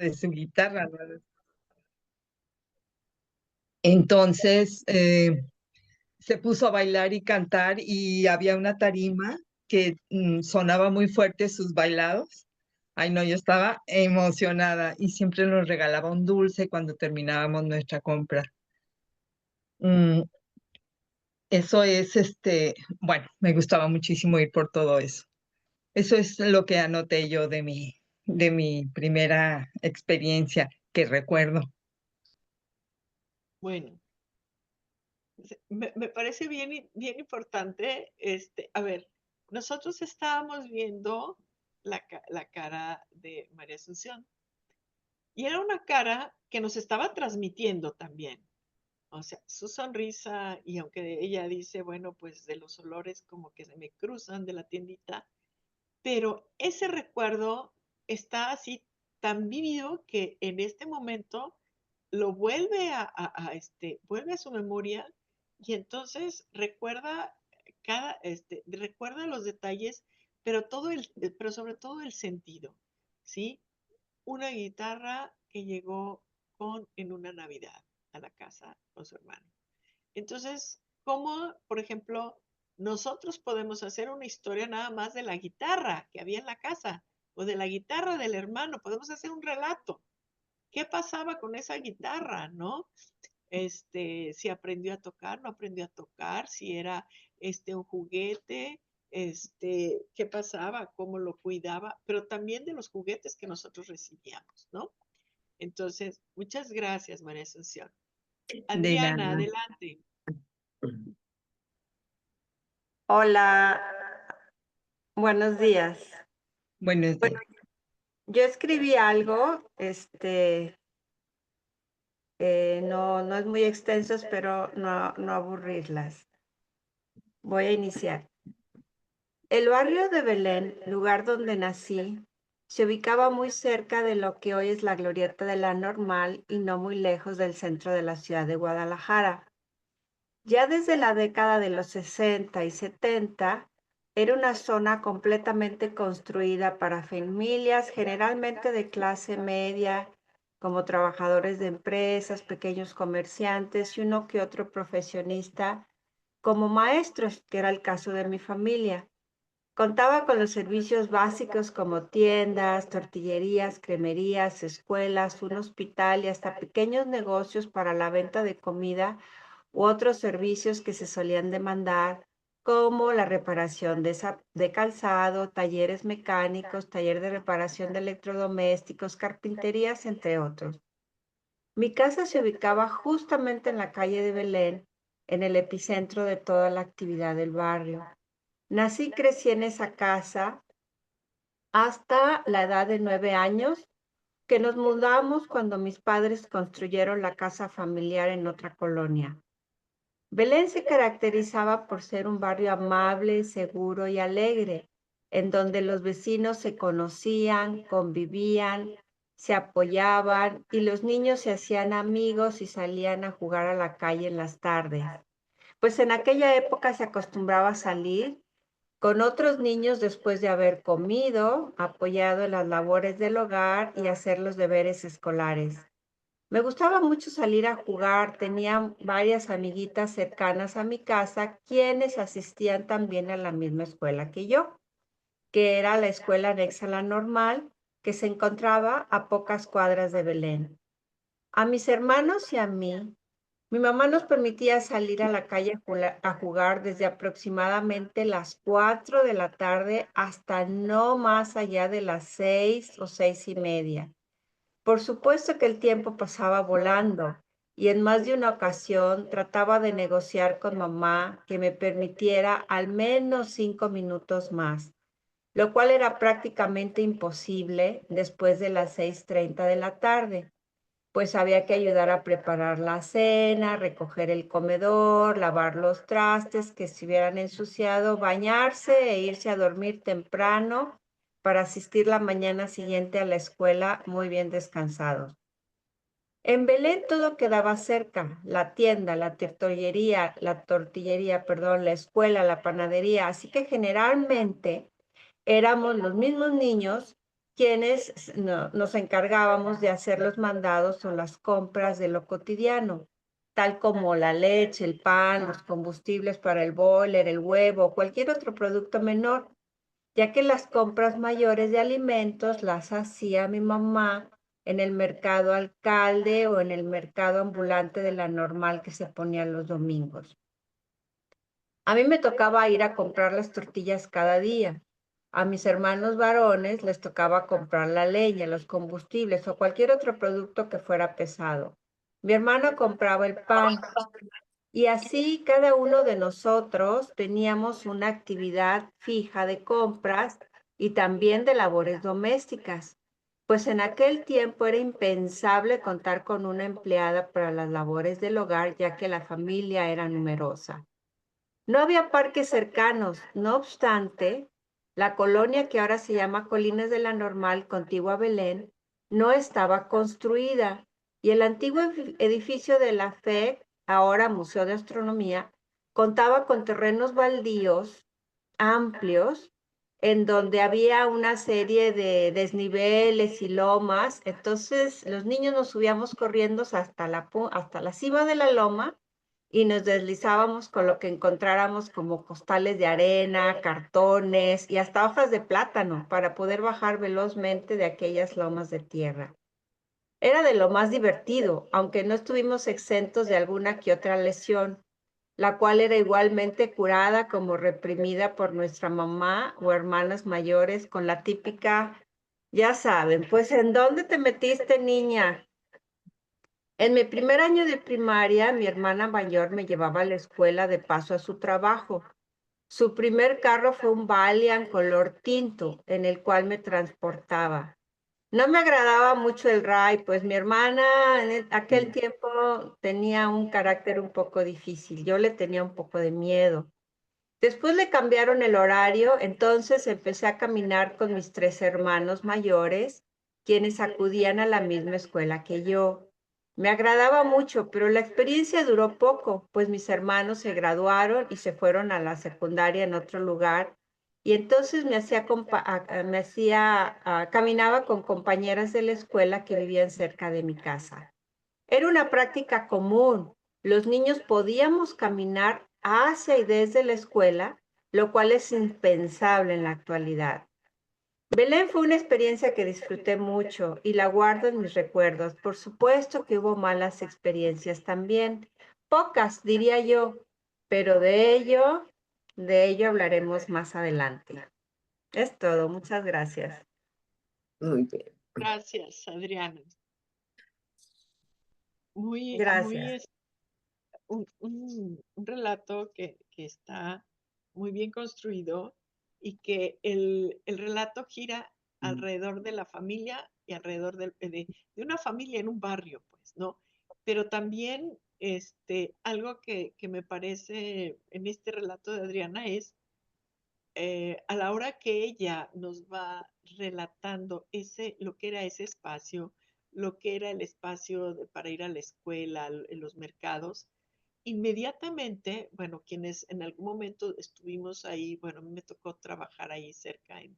de su guitarra, ¿no? Entonces se puso a bailar y cantar y había una tarima que sonaba muy fuerte sus bailados. Ay, no, yo estaba emocionada y siempre nos regalaba un dulce cuando terminábamos nuestra compra. Mm, Eso es, bueno, me gustaba muchísimo ir por todo eso. Eso es lo que anoté yo de mi primera experiencia que recuerdo. Bueno, me parece bien importante, a ver, nosotros estábamos viendo la cara de María Asunción y era una cara que nos estaba transmitiendo también. O sea, su sonrisa y aunque ella dice, bueno, pues de los olores como que se me cruzan de la tiendita, pero ese recuerdo está así tan vívido que en este momento lo vuelve vuelve a su memoria y entonces recuerda recuerda los detalles, pero pero sobre todo el sentido, ¿sí? Una guitarra que llegó en una Navidad a la casa con su hermano. Entonces, ¿cómo, por ejemplo, nosotros podemos hacer una historia nada más de la guitarra que había en la casa o de la guitarra del hermano? Podemos hacer un relato. ¿Qué pasaba con esa guitarra, no? Si aprendió a tocar, no aprendió a tocar, si era un juguete, qué pasaba, cómo lo cuidaba, pero también de los juguetes que nosotros recibíamos, ¿no? Entonces, muchas gracias, María Asunción. De Adriana, nada. adelante. Hola, buenos días. Buenos Bueno, días. yo escribí algo, no es muy extenso, espero no aburrirlas. Voy a iniciar. El barrio de Belén, lugar donde nací, se ubicaba muy cerca de lo que hoy es la Glorieta de la Normal y no muy lejos del centro de la ciudad de Guadalajara. Ya desde la década de los 60 y 70, era una zona completamente construida para familias, generalmente de clase media, como trabajadores de empresas, pequeños comerciantes y uno que otro profesionista, como maestros, que era el caso de mi familia. Contaba con los servicios básicos como tiendas, tortillerías, cremerías, escuelas, un hospital y hasta pequeños negocios para la venta de comida u otros servicios que se solían demandar, como la reparación de calzado, talleres mecánicos, taller de reparación de electrodomésticos, carpinterías, entre otros. Mi casa se ubicaba justamente en la calle de Belén, en el epicentro de toda la actividad del barrio. Nací y crecí en esa casa hasta la edad de 9 años, que nos mudamos cuando mis padres construyeron la casa familiar en otra colonia. Belén se caracterizaba por ser un barrio amable, seguro y alegre, en donde los vecinos se conocían, convivían, se apoyaban y los niños se hacían amigos y salían a jugar a la calle en las tardes. Pues en aquella época se acostumbraba a salir con otros niños después de haber comido, apoyado en las labores del hogar y hacer los deberes escolares. Me gustaba mucho salir a jugar, tenía varias amiguitas cercanas a mi casa, quienes asistían también a la misma escuela que yo, que era la escuela anexa a la normal, que se encontraba a pocas cuadras de Belén. A mis hermanos y a mí, mi mamá nos permitía salir a la calle a jugar desde aproximadamente las 4 de la tarde hasta no más allá de las 6 o 6:30. Por supuesto que el tiempo pasaba volando y en más de una ocasión trataba de negociar con mamá que me permitiera al menos 5 minutos más, lo cual era prácticamente imposible después de las 6:30 de la tarde, pues había que ayudar a preparar la cena, recoger el comedor, lavar los trastes que se hubieran ensuciado, bañarse e irse a dormir temprano para asistir la mañana siguiente a la escuela muy bien descansados. En Belén todo quedaba cerca, la tienda, la tortillería, perdón, la escuela, la panadería, así que generalmente éramos los mismos niños quienes nos encargábamos de hacer los mandados o las compras de lo cotidiano, tal como la leche, el pan, los combustibles para el boiler, el huevo, cualquier otro producto menor, ya que las compras mayores de alimentos las hacía mi mamá en el mercado Alcalde o en el mercado ambulante de la Normal que se ponía los domingos. A mí me tocaba ir a comprar las tortillas cada día. A mis hermanos varones les tocaba comprar la leña, los combustibles o cualquier otro producto que fuera pesado. Mi hermano compraba el pan y así cada uno de nosotros teníamos una actividad fija de compras y también de labores domésticas, pues en aquel tiempo era impensable contar con una empleada para las labores del hogar, ya que la familia era numerosa. No había parques cercanos, no obstante, la colonia que ahora se llama Colinas de la Normal, contigua a Belén, no estaba construida y el antiguo edificio de la FEC, ahora Museo de Astronomía, contaba con terrenos baldíos amplios en donde había una serie de desniveles y lomas. Entonces los niños nos subíamos corriendo hasta la cima de la loma y nos deslizábamos con lo que encontráramos como costales de arena, cartones y hasta hojas de plátano para poder bajar velozmente de aquellas lomas de tierra. Era de lo más divertido, aunque no estuvimos exentos de alguna que otra lesión, la cual era igualmente curada como reprimida por nuestra mamá o hermanas mayores con la típica, ya saben, pues ¿en dónde te metiste, niña? En mi primer año de primaria, mi hermana mayor me llevaba a la escuela de paso a su trabajo. Su primer carro fue un Valiant color tinto, en el cual me transportaba. No me agradaba mucho el ride, pues mi hermana en aquel tiempo tenía un carácter un poco difícil. Yo le tenía un poco de miedo. Después le cambiaron el horario, entonces empecé a caminar con mis 3 hermanos mayores, quienes acudían a la misma escuela que yo. Me agradaba mucho, pero la experiencia duró poco, pues mis hermanos se graduaron y se fueron a la secundaria en otro lugar, y entonces caminaba con compañeras de la escuela que vivían cerca de mi casa. Era una práctica común. Los niños podíamos caminar hacia y desde la escuela, lo cual es impensable en la actualidad. Belén fue una experiencia que disfruté mucho y la guardo en mis recuerdos. Por supuesto que hubo malas experiencias también, pocas diría yo, pero de ello hablaremos más adelante. Es todo, muchas gracias. Muy bien. Gracias, Adriana. Muy, Gracias. un relato que está muy bien construido y que el relato gira alrededor de la familia y alrededor de una familia en un barrio, pues, ¿no? Pero también algo que me parece en este relato de Adriana es a la hora que ella nos va relatando lo que era ese espacio, lo que era el espacio para ir a la escuela, en los mercados, inmediatamente, bueno, quienes en algún momento estuvimos ahí, bueno, a mí me tocó trabajar ahí cerca en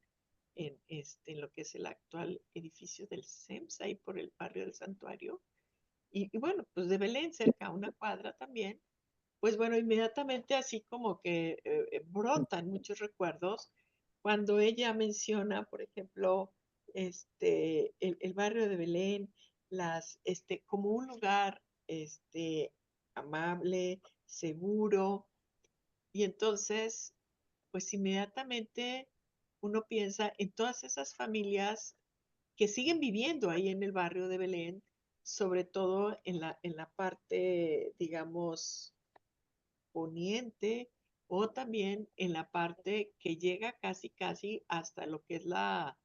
lo que es el actual edificio del SEMS, ahí por el barrio del Santuario, y bueno, pues de Belén, cerca a una cuadra también, pues bueno, inmediatamente así como que brotan muchos recuerdos cuando ella menciona, por ejemplo, el barrio de Belén, como un lugar amable, seguro, y entonces, pues inmediatamente uno piensa en todas esas familias que siguen viviendo ahí en el barrio de Belén, sobre todo en la parte, digamos, poniente o también en la parte que llega casi casi hasta lo que es la,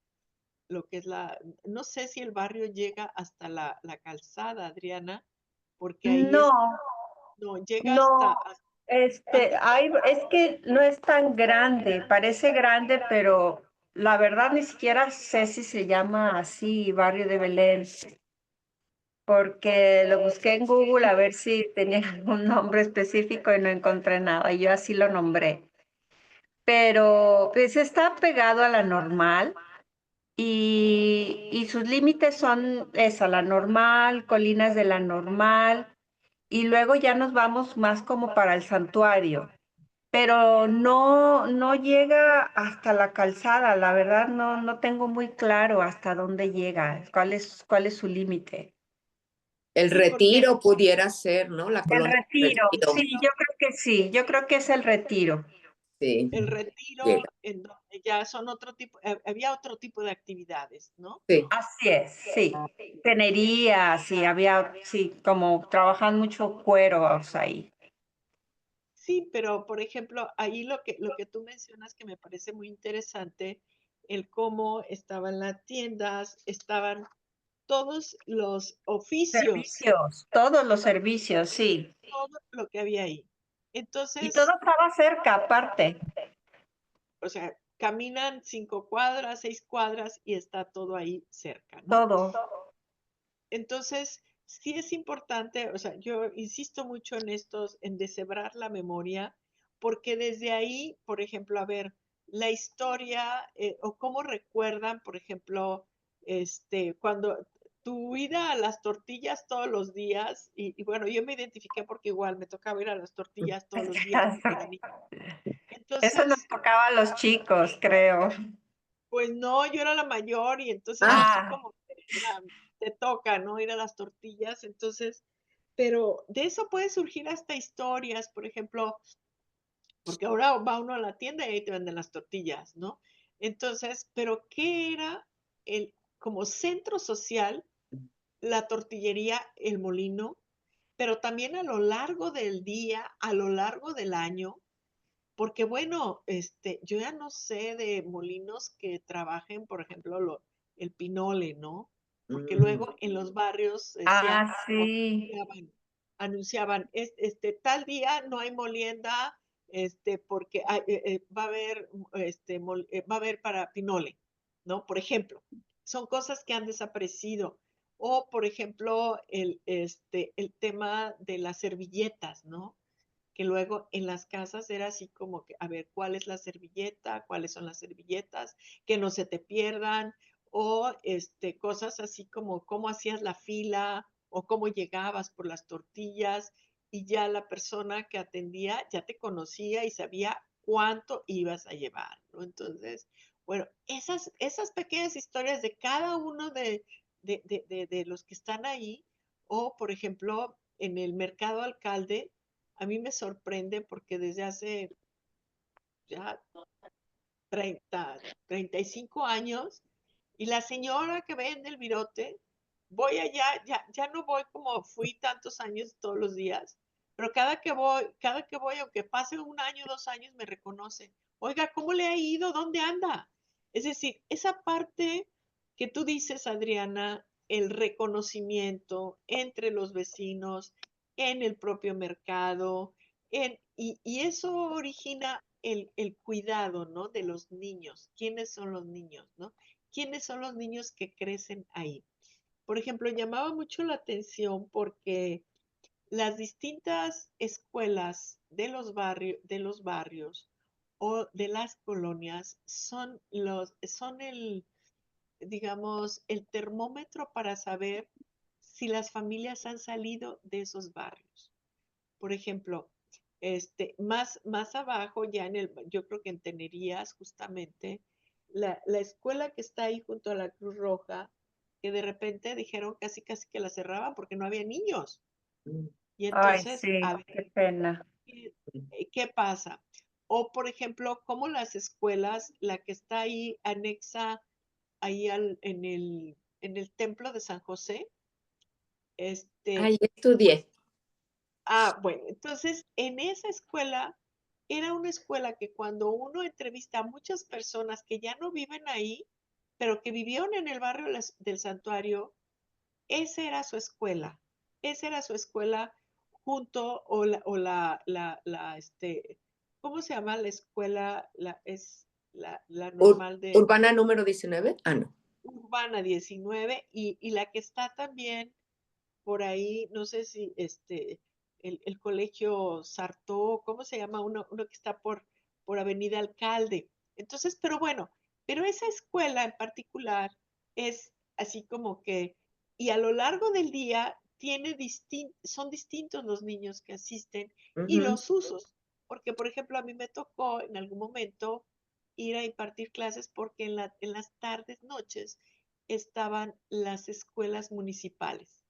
no sé si el barrio llega hasta la calzada, Adriana, porque ahí No, no, llega no, hasta, es que no es tan grande, parece grande, pero la verdad ni siquiera sé si se llama así, Barrio de Belén, porque lo busqué en Google a ver si tenía algún nombre específico y no encontré nada, y yo así lo nombré. Pero pues está pegado a la Normal y sus límites son esa, la Normal, Colinas de la Normal, y luego ya nos vamos más como para el santuario, pero no llega hasta la calzada, la verdad no tengo muy claro hasta dónde llega, cuál es su límite. El Sí, porque Retiro pudiera ser, ¿no? La El colonia Retiro, Retiro. sí, yo creo que sí, yo creo que es el Retiro. Sí, el retiro, llega. en donde ya son otro tipo, había otro tipo de actividades, ¿no? Sí. Así es, sí. Tenería, sí, había, sí, como trabajan mucho cueros ahí. Sí, pero por ejemplo, ahí lo que tú mencionas que me parece muy interesante, el cómo estaban las tiendas, estaban todos los oficios, Servicios, todos los servicios, sí. todo lo que había ahí. Y todo Entonces, estaba cerca, aparte, o sea, caminan 5 cuadras, 6 cuadras y está todo ahí cerca, ¿no? todo. Entonces, sí es importante, o sea, yo insisto mucho en estos, en deshebrar la memoria, porque desde ahí, por ejemplo, a ver, la historia o cómo recuerdan, por ejemplo, cuando tu ida a las tortillas todos los días, y bueno, yo me identifiqué porque igual me tocaba ir a las tortillas todos los días cuando era niña. Eso nos Entonces, tocaba a los chicos, creo. pues no, yo era la mayor y entonces Ah, así Ah, como que te toca, ¿no? Ir a las tortillas, entonces, pero de eso puede surgir hasta historias, por ejemplo, porque ahora va uno a la tienda y ahí te venden las tortillas, ¿no? Entonces, pero ¿qué era el, como centro social, la tortillería, el molino, pero también a lo largo del día, a lo largo del año? Porque bueno, yo ya no sé de molinos que trabajen, por ejemplo, el pinole, ¿no? Porque mm, luego en los barrios decían, ah, sí. anunciaban, tal día no hay molienda, porque va a haber, va a haber para pinole, ¿no? Por ejemplo, son cosas que han desaparecido. O, por ejemplo, el tema de las servilletas, ¿no? Que luego en las casas era así como que, a ver, ¿cuál es la servilleta? ¿Cuáles son las servilletas? Que no se te pierdan, o cosas así como cómo hacías la fila o cómo llegabas por las tortillas y ya la persona que atendía ya te conocía y sabía cuánto ibas a llevar, ¿no? Entonces, bueno, esas pequeñas historias de cada uno de los que están ahí, o por ejemplo, en el mercado alcalde, a mí me sorprende porque desde hace ya 35 años, y la señora que vende el virote, voy allá, ya no voy como fui tantos años todos los días, pero cada que voy, aunque pase un año, 2 años, me reconoce. Oiga, ¿cómo le ha ido? ¿Dónde anda? Es decir, esa parte que tú dices, Adriana, el reconocimiento entre los vecinos, en el propio mercado, y eso origina el cuidado, ¿no? De los niños. ¿Quiénes son los niños, no? ¿Quiénes son los niños que crecen ahí? Por ejemplo, llamaba mucho la atención porque las distintas escuelas de los barrios o de las colonias son digamos, el termómetro para saber si las familias han salido de esos barrios. Por ejemplo, más abajo, ya yo creo que en Tenerías, justamente, la escuela que está ahí junto a la Cruz Roja, que de repente dijeron casi casi que la cerraban porque no había niños. mm, Y Ay, entonces, sí, a ver, qué pena. ¿qué, qué pasa? O, por ejemplo, como las escuelas, la que está ahí anexa ahí en el templo de San José, ahí estudié. pues bueno, entonces en esa escuela era una escuela que cuando uno entrevista a muchas personas que ya no viven ahí, pero que vivieron en el barrio del santuario, esa era su escuela. Esa era su escuela junto ¿cómo se llama la escuela? La normal de Urbana número 19. Ah, no. Urbana 19 y la que está también por ahí, no sé si el colegio Sartó, ¿cómo se llama? Uno que está por Avenida Alcalde. Entonces, pero bueno, Pero esa escuela en particular es así como que, y a lo largo del día son distintos los niños que asisten y los usos. Porque, por ejemplo, a mí me tocó en algún momento ir a impartir clases porque en las tardes, noches, estaban las escuelas municipales.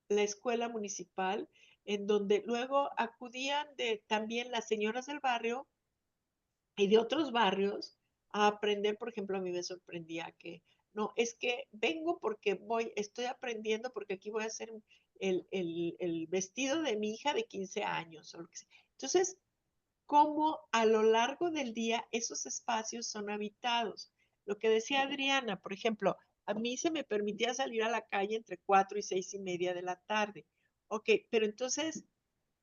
La escuela municipal, en donde luego acudían también las señoras del barrio y de otros barrios a aprender. Por ejemplo, a mí me sorprendía que, no, es que vengo porque estoy aprendiendo porque aquí voy a hacer el vestido de mi hija de 15 años. O lo que sea. Entonces, cómo a lo largo del día esos espacios son habitados. Lo que decía Adriana, por ejemplo, a mí se me permitía salir a la calle entre 4 y 6:30 de la tarde. Ok, pero entonces,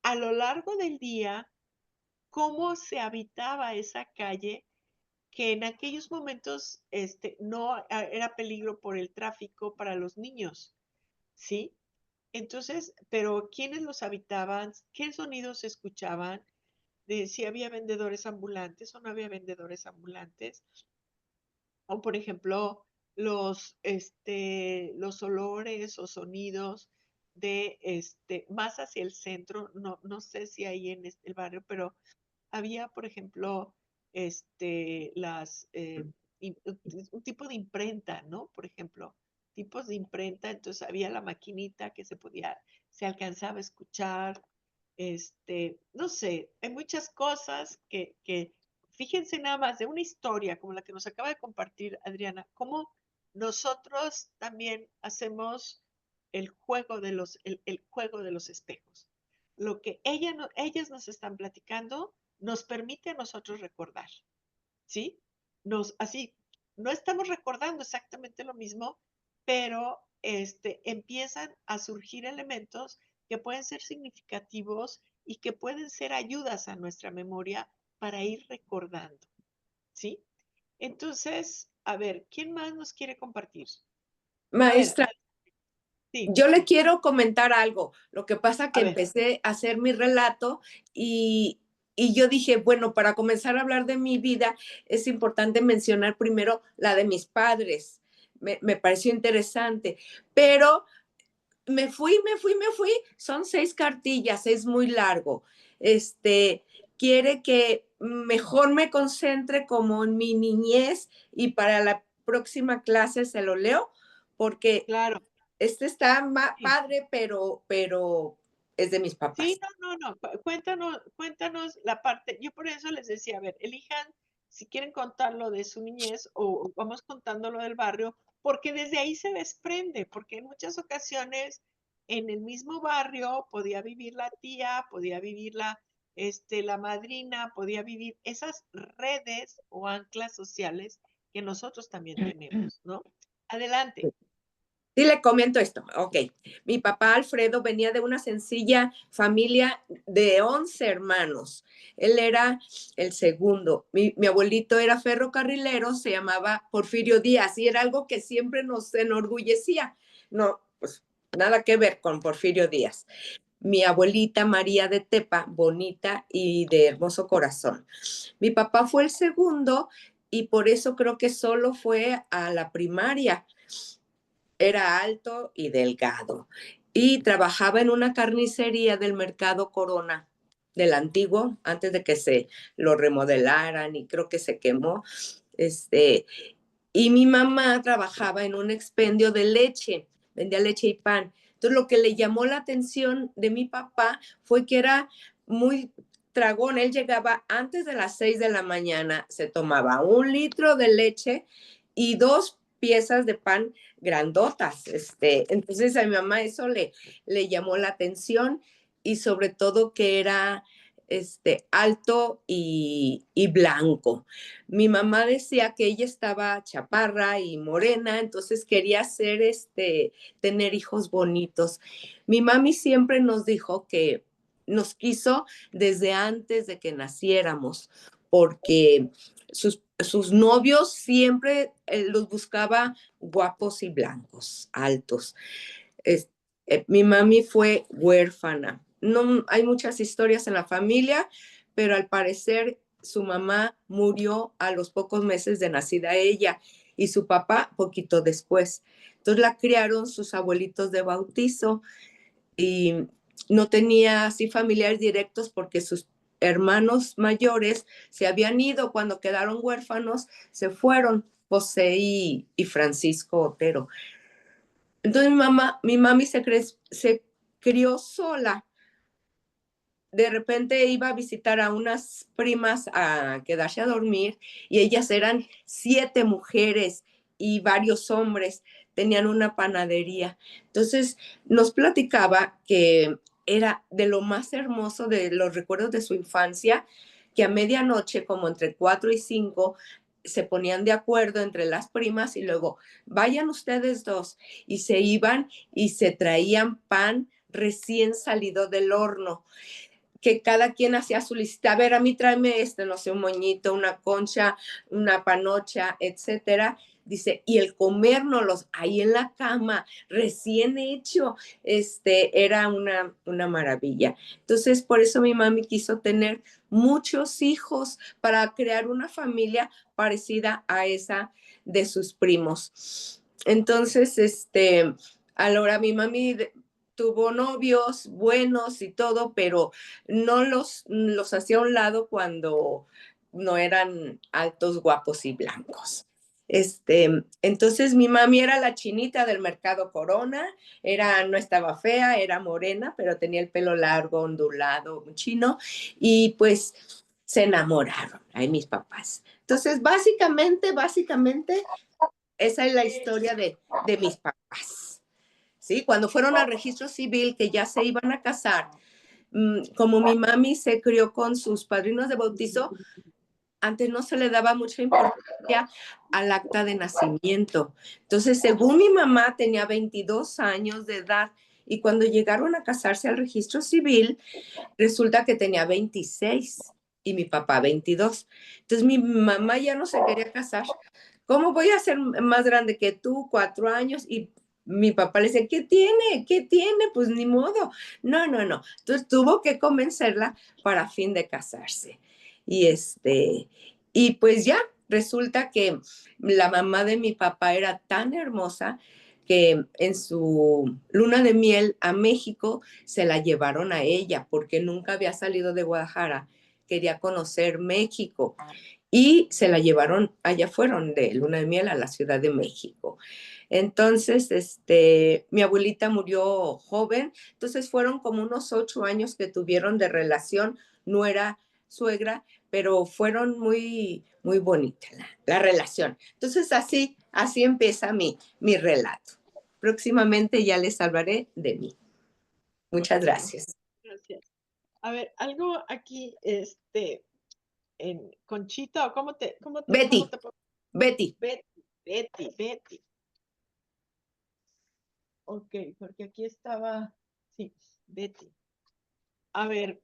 a lo largo del día, ¿cómo se habitaba esa calle? Que en aquellos momentos no era peligro por el tráfico para los niños, ¿sí? Entonces, pero ¿quiénes los habitaban? ¿Qué sonidos se escuchaban? De si había vendedores ambulantes o no había vendedores ambulantes. O, por ejemplo, los olores o sonidos de más hacia el centro, no sé si ahí en el barrio, pero había, por ejemplo, un tipo de imprenta, ¿no? Por ejemplo, tipos de imprenta, entonces había la maquinita que se alcanzaba a escuchar, no sé, hay muchas cosas fíjense nada más de una historia como la que nos acaba de compartir Adriana, cómo nosotros también hacemos el juego el juego de los espejos. Lo que ellas nos están platicando nos permite a nosotros recordar, ¿sí? Así, no estamos recordando exactamente lo mismo, pero empiezan a surgir elementos que pueden ser significativos y que pueden ser ayudas a nuestra memoria para ir recordando, ¿sí? Entonces, a ver, ¿quién más nos quiere compartir? Maestra, sí. Yo le quiero comentar algo. Lo que pasa que A ver. empecé a hacer mi relato y yo dije, bueno, para comenzar a hablar de mi vida es importante mencionar primero la de mis padres. Me pareció interesante, pero me fui. Son 6 cartillas, es muy largo. Quiere que mejor me concentre como en mi niñez y para la próxima clase se lo leo porque claro. Está padre, pero es de mis papás. Sí, no. Cuéntanos la parte. Yo por eso les decía, a ver, elijan si quieren contar lo de su niñez o vamos contando lo del barrio, porque desde ahí se desprende, porque en muchas ocasiones en el mismo barrio podía vivir la tía, podía vivir la madrina, podía vivir esas redes o anclas sociales que nosotros también tenemos, ¿no? Adelante. Sí, le comento esto. Ok. Mi papá Alfredo venía de una sencilla familia de 11 hermanos. Él era el segundo. Mi abuelito era ferrocarrilero, se llamaba Porfirio Díaz y era algo que siempre nos enorgullecía. No, pues nada que ver con Porfirio Díaz. Mi abuelita María de Tepa, bonita y de hermoso corazón. Mi papá fue el segundo y por eso creo que solo fue a la primaria. Era alto y delgado y trabajaba en una carnicería del Mercado Corona, del antiguo, antes de que se lo remodelaran y creo que se quemó. Y mi mamá trabajaba en un expendio de leche, vendía leche y pan. Entonces lo que le llamó la atención de mi papá fue que era muy tragón. Él llegaba antes de las 6 de la mañana, se tomaba 1 litro de leche y 2 piezas de pan grandotas. Entonces a mi mamá eso le llamó la atención y sobre todo que era alto y blanco. Mi mamá decía que ella estaba chaparra y morena, entonces quería tener hijos bonitos. Mi mami siempre nos dijo que nos quiso desde antes de que naciéramos, porque sus novios siempre los buscaba guapos y blancos, altos. Mi mami fue huérfana. No hay muchas historias en la familia, pero al parecer su mamá murió a los pocos meses de nacida ella y su papá poquito después. Entonces la criaron sus abuelitos de bautizo y no tenía así familiares directos porque sus hermanos mayores se habían ido cuando quedaron huérfanos, se fueron, José y Francisco Otero. Entonces mi mami se crió sola. De repente iba a visitar a unas primas a quedarse a dormir y ellas eran 7 mujeres y varios hombres, tenían una panadería. Entonces nos platicaba que era de lo más hermoso de los recuerdos de su infancia, que a medianoche, como entre 4 y 5, se ponían de acuerdo entre las primas y luego vayan ustedes dos y se iban y se traían pan recién salido del horno, que cada quien hacía su lista. A ver, a mí tráeme no sé, un moñito, una concha, una panocha, etcétera. Dice, y el comérnoslos ahí en la cama, recién hecho, era una maravilla. Entonces, por eso mi mami quiso tener muchos hijos para crear una familia parecida a esa de sus primos. Entonces, a la hora mi mami tuvo novios buenos y todo, pero no los hacía a un lado cuando no eran altos, guapos y blancos. Entonces mi mami era la chinita del mercado Corona, no estaba fea, era morena, pero tenía el pelo largo, ondulado, chino, y pues se enamoraron, ahí mis papás. Entonces, básicamente, esa es la historia de mis papás. ¿Sí? Cuando fueron al registro civil, que ya se iban a casar, como mi mami se crió con sus padrinos de bautizo, antes no se le daba mucha importancia al acta de nacimiento. Entonces, según mi mamá, tenía 22 años de edad y cuando llegaron a casarse al registro civil, resulta que tenía 26 y mi papá 22. Entonces, mi mamá ya no se quería casar. ¿Cómo voy a ser más grande que tú, 4 años? Y mi papá le dice, ¿qué tiene? ¿Qué tiene? Pues ni modo. No. Entonces tuvo que convencerla para fin de casarse. Y pues ya, resulta que la mamá de mi papá era tan hermosa que en su luna de miel a México se la llevaron a ella porque nunca había salido de Guadalajara. Quería conocer México y se la llevaron, allá fueron de luna de miel a la Ciudad de México. Entonces, mi abuelita murió joven, entonces fueron como unos 8 años que tuvieron de relación, no era suegra, pero fueron muy, muy bonita la relación. Entonces, así empieza mi relato. Próximamente ya les hablaré de mí. Muchas gracias. Gracias. A ver, algo aquí, en Conchita, o Betty. Betty. Ok, porque aquí estaba, sí, Betty. A ver,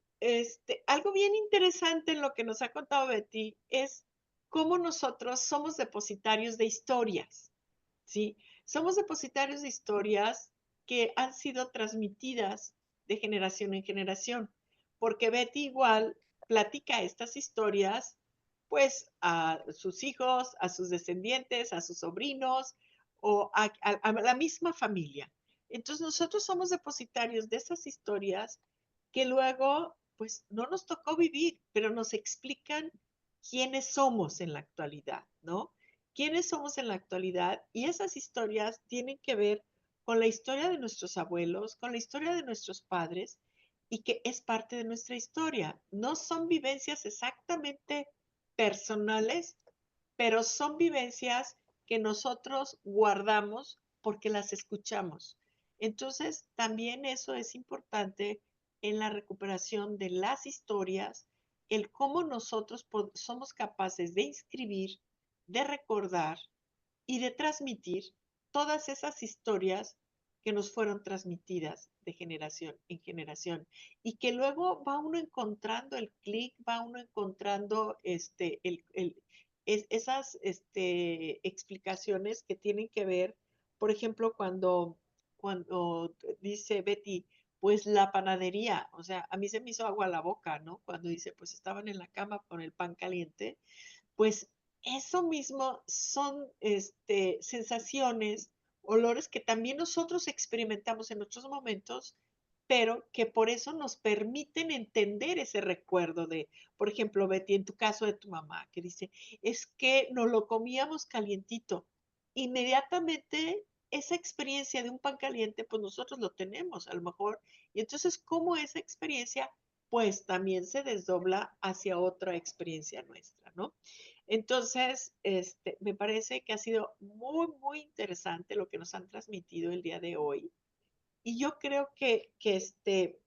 algo bien interesante en lo que nos ha contado Betty es cómo nosotros somos depositarios de historias, ¿sí? Somos depositarios de historias que han sido transmitidas de generación en generación, porque Betty igual platica estas historias, pues, a sus hijos, a sus descendientes, a sus sobrinos o a la misma familia. Entonces nosotros somos depositarios de esas historias que luego, pues, no nos tocó vivir, pero nos explican quiénes somos en la actualidad, ¿no? Quiénes somos en la actualidad y esas historias tienen que ver con la historia de nuestros abuelos, con la historia de nuestros padres y que es parte de nuestra historia. No son vivencias exactamente personales, pero son vivencias que nosotros guardamos porque las escuchamos. Entonces, también eso es importante en la recuperación de las historias, el cómo nosotros somos capaces de inscribir, de recordar y de transmitir todas esas historias que nos fueron transmitidas de generación en generación y que luego va uno encontrando el clic, va uno encontrando esas explicaciones que tienen que ver, por ejemplo, cuando dice Betty, pues la panadería, o sea, a mí se me hizo agua a la boca, ¿no? Cuando dice, pues estaban en la cama con el pan caliente, pues eso mismo son sensaciones, olores que también nosotros experimentamos en otros momentos, pero que por eso nos permiten entender ese recuerdo de, por ejemplo, Betty, en tu caso de tu mamá, que dice, es que nos lo comíamos calientito. Inmediatamente esa experiencia de un pan caliente, pues nosotros lo tenemos a lo mejor, y entonces cómo esa experiencia, pues también se desdobla hacia otra experiencia nuestra, ¿no? Entonces, me parece que ha sido muy, muy interesante lo que nos han transmitido el día de hoy. Y yo creo que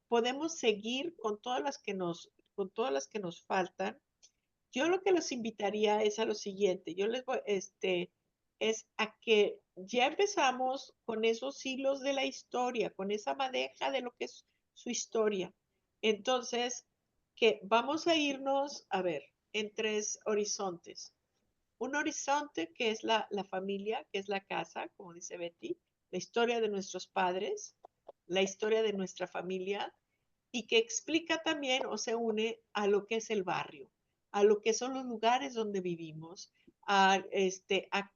podemos seguir con todas las que nos faltan. Yo lo que los invitaría es a lo siguiente. Yo les voy, es a que ya empezamos con esos hilos de la historia, con esa madeja de lo que es su historia. Entonces, que vamos a irnos, a ver, en tres horizontes. Un horizonte que es la familia, que es la casa, como dice Betty, la historia de nuestros padres, la historia de nuestra familia y que explica también o se une a lo que es el barrio, a lo que son los lugares donde vivimos, a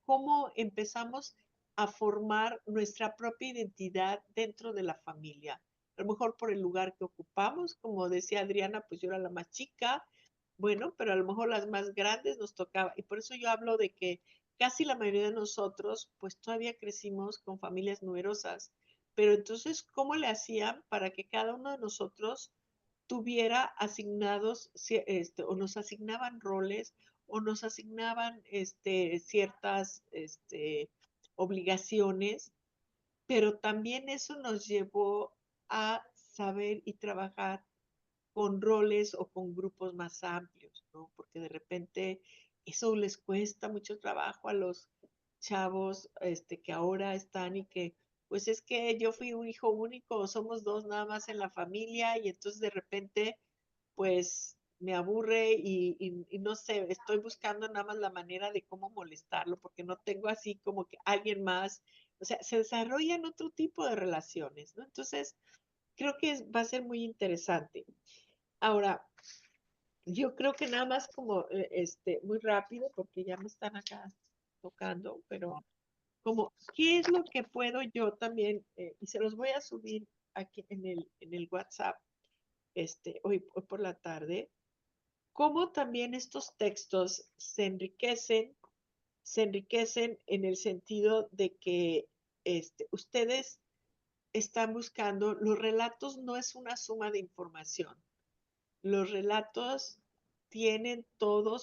cómo empezamos a formar nuestra propia identidad dentro de la familia. A lo mejor por el lugar que ocupamos, como decía Adriana, pues yo era la más chica, bueno, pero a lo mejor las más grandes nos tocaba. Y por eso yo hablo de que casi la mayoría de nosotros, pues todavía crecimos con familias numerosas. Pero entonces, ¿cómo le hacían para que cada uno de nosotros tuviera asignados, o nos asignaban roles, o nos asignaban ciertas obligaciones, pero también eso nos llevó a saber y trabajar con roles o con grupos más amplios, ¿no? Porque de repente eso les cuesta mucho trabajo a los chavos que ahora están y que, pues es que yo fui un hijo único, somos dos nada más en la familia y entonces de repente, pues me aburre y no sé, estoy buscando nada más la manera de cómo molestarlo porque no tengo así como que alguien más, o sea, se desarrollan otro tipo de relaciones, ¿no? Entonces, creo que va a ser muy interesante. Ahora, yo creo que nada más como, muy rápido, porque ya me están acá tocando, pero como, ¿qué es lo que puedo yo también? Y se los voy a subir aquí en el WhatsApp, hoy por la tarde, cómo también estos textos se enriquecen en el sentido de que ustedes están buscando, los relatos no es una suma de información. Los relatos tienen todo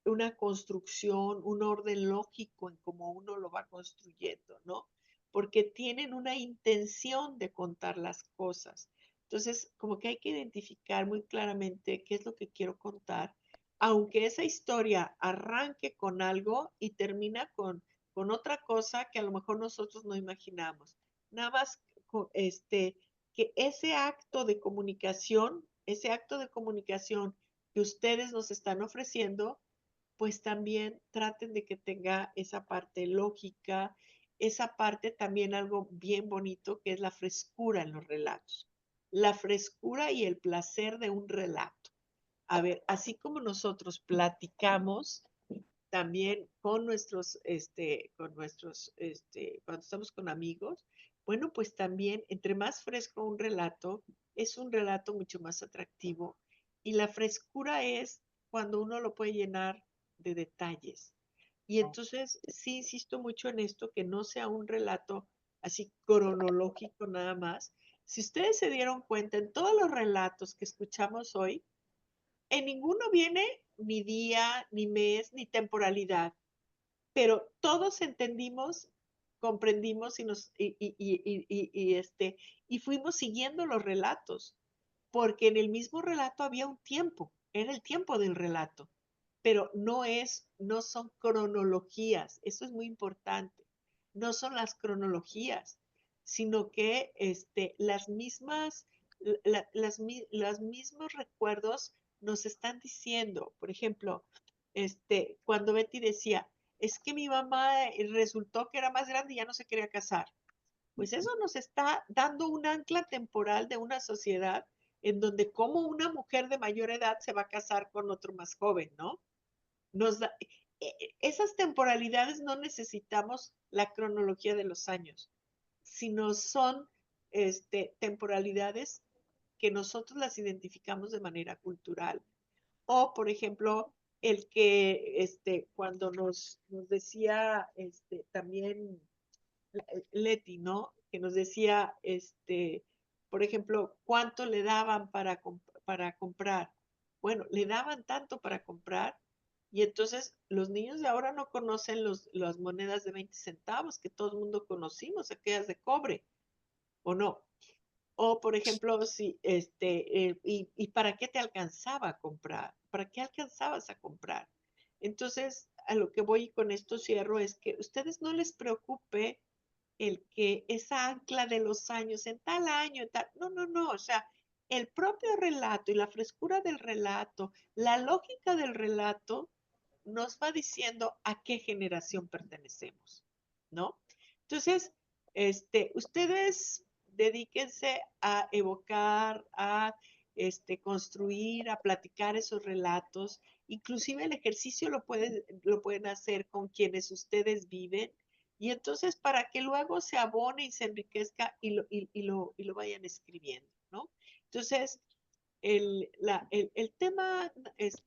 una construcción, un orden lógico en cómo uno lo va construyendo, ¿no? Porque tienen una intención de contar las cosas. Entonces, como que hay que identificar muy claramente qué es lo que quiero contar, aunque esa historia arranque con algo y termina con otra cosa que a lo mejor nosotros no imaginamos. Nada más, que ese acto de comunicación que ustedes nos están ofreciendo, pues también traten de que tenga esa parte lógica, esa parte también algo bien bonito que es la frescura en los relatos, la frescura y el placer de un relato. A ver, así como nosotros platicamos también cuando estamos con amigos, bueno, pues también entre más fresco un relato, es un relato mucho más atractivo y la frescura es cuando uno lo puede llenar de detalles. Y entonces sí insisto mucho en esto, que no sea un relato así cronológico nada más. Si ustedes se dieron cuenta en todos los relatos que escuchamos hoy, en ninguno viene ni día, ni mes, ni temporalidad, pero todos entendimos, comprendimos y fuimos siguiendo los relatos, porque en el mismo relato había un tiempo, era el tiempo del relato, pero no son cronologías, eso es muy importante, no son las cronologías, sino que los mismos recuerdos nos están diciendo, por ejemplo, cuando Betty decía, es que mi mamá resultó que era más grande y ya no se quería casar. pues eso nos está dando un ancla temporal de una sociedad en donde como una mujer de mayor edad se va a casar con otro más joven, ¿no? Esas temporalidades no necesitamos la cronología de los años, sino son temporalidades que nosotros las identificamos de manera cultural. O, por ejemplo, el que cuando nos decía también Leti, ¿no? Que nos decía, por ejemplo, cuánto le daban para comprar. Bueno, le daban tanto para comprar y entonces los niños de ahora no conocen las monedas de 20 centavos que todo el mundo conocimos, aquellas de cobre, ¿o no? O, por ejemplo, si, ¿y para qué te alcanzaba a comprar? ¿Para qué alcanzabas a comprar? Entonces, a lo que voy con esto cierro es que a ustedes no les preocupe el que esa ancla de los años, en tal año, en tal, no, o sea, el propio relato y la frescura del relato, la lógica del relato, nos va diciendo a qué generación pertenecemos, ¿no? Entonces, ustedes dedíquense a evocar, a construir, a platicar esos relatos. Inclusive el ejercicio lo pueden hacer con quienes ustedes viven. Y entonces para que luego se abone y se enriquezca y lo vayan escribiendo, ¿no? Entonces, el tema es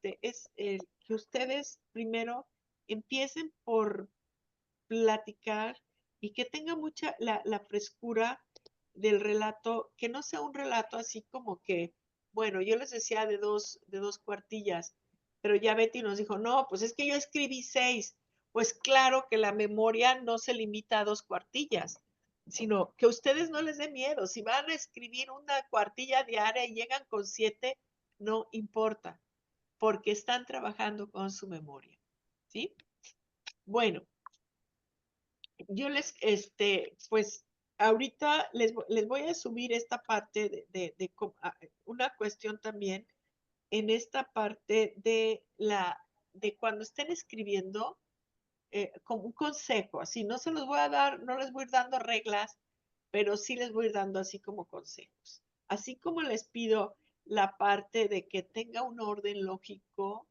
que ustedes primero empiecen por platicar y que tenga mucha la frescura del relato, que no sea un relato así como que, bueno, yo les decía de dos cuartillas, pero ya Betty nos dijo, no, pues es que yo escribí 6. Pues claro que la memoria no se limita a 2 cuartillas, sino que a ustedes no les dé miedo. Si van a escribir una cuartilla diaria y llegan con 7, no importa, porque están trabajando con su memoria, ¿sí? Bueno, yo pues ahorita les voy a subir esta parte de una cuestión también en esta parte de cuando estén escribiendo, como un consejo, así, no se los voy a dar, no les voy a ir dando reglas, pero sí les voy a ir dando así como consejos. Así como les pido la parte de que tenga un orden lógico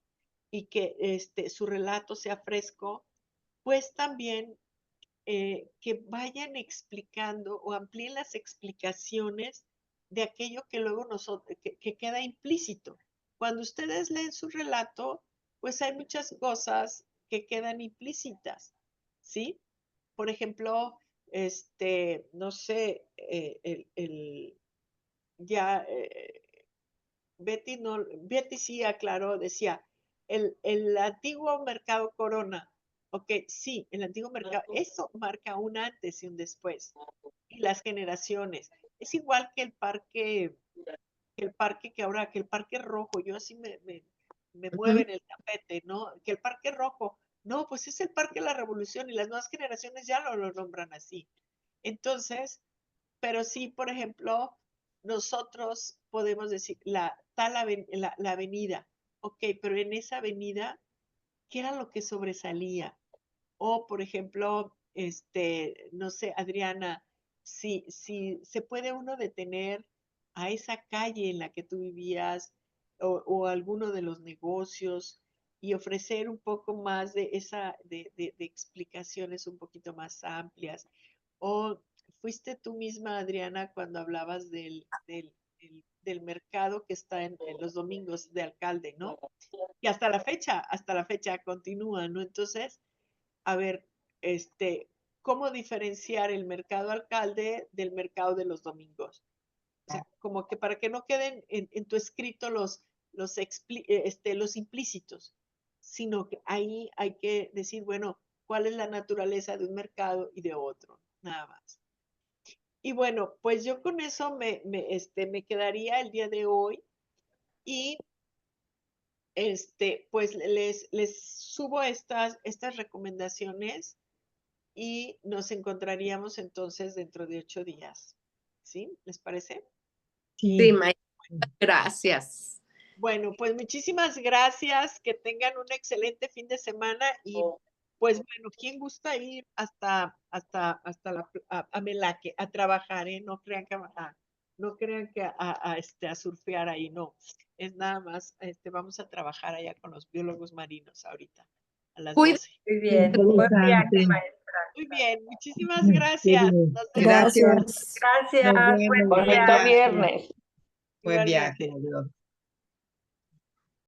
y que su relato sea fresco, pues también que vayan explicando o amplíen las explicaciones de aquello que luego que queda implícito. Cuando ustedes leen su relato, pues hay muchas cosas que quedan implícitas, ¿sí? Por ejemplo, no sé, ya Betty sí aclaró, decía, el antiguo mercado Corona, ok, sí, el antiguo mercado, eso marca un antes y un después, y las generaciones. Es igual que el parque rojo, yo así me mueve en el tapete, ¿no? Que el parque rojo, no, pues es el parque de la revolución y las nuevas generaciones ya lo nombran así. Entonces, pero sí, por ejemplo, nosotros podemos decir la avenida, ok, pero en esa avenida, ¿qué era lo que sobresalía? O, por ejemplo, no sé, Adriana, si se puede uno detener a esa calle en la que tú vivías o alguno de los negocios y ofrecer un poco más de explicaciones un poquito más amplias. O fuiste tú misma, Adriana, cuando hablabas del mercado que está en los domingos de alcalde, ¿no? Y hasta la fecha continúa, ¿no? Entonces, a ver, ¿cómo diferenciar el mercado alcalde del mercado de los domingos? O sea, como que para que no queden en tu escrito los implícitos, sino que ahí hay que decir, bueno, ¿cuál es la naturaleza de un mercado y de otro? Nada más. Y bueno, pues yo con eso me quedaría el día de hoy y pues les subo estas recomendaciones y nos encontraríamos entonces dentro de 8 días. ¿Sí? ¿Les parece? Sí, Sí. maestra, gracias. Bueno, pues muchísimas gracias, que tengan un excelente fin de semana y Pues bueno, ¿quién gusta ir hasta a Melaque a trabajar, eh? No crean que no crean que a surfear ahí, no. Es nada más, vamos a trabajar allá con los biólogos marinos ahorita, a las Cuida- 12. Muy bien. Buen viaje, Interesante. maestra. Muy bien, muchísimas Qué gracias. bien. Nos vemos. Gracias. Gracias. Gracias. Nos vemos. Buen Buen día. Bonito viaje. viernes. Buen Igualmente. viaje. Adiós.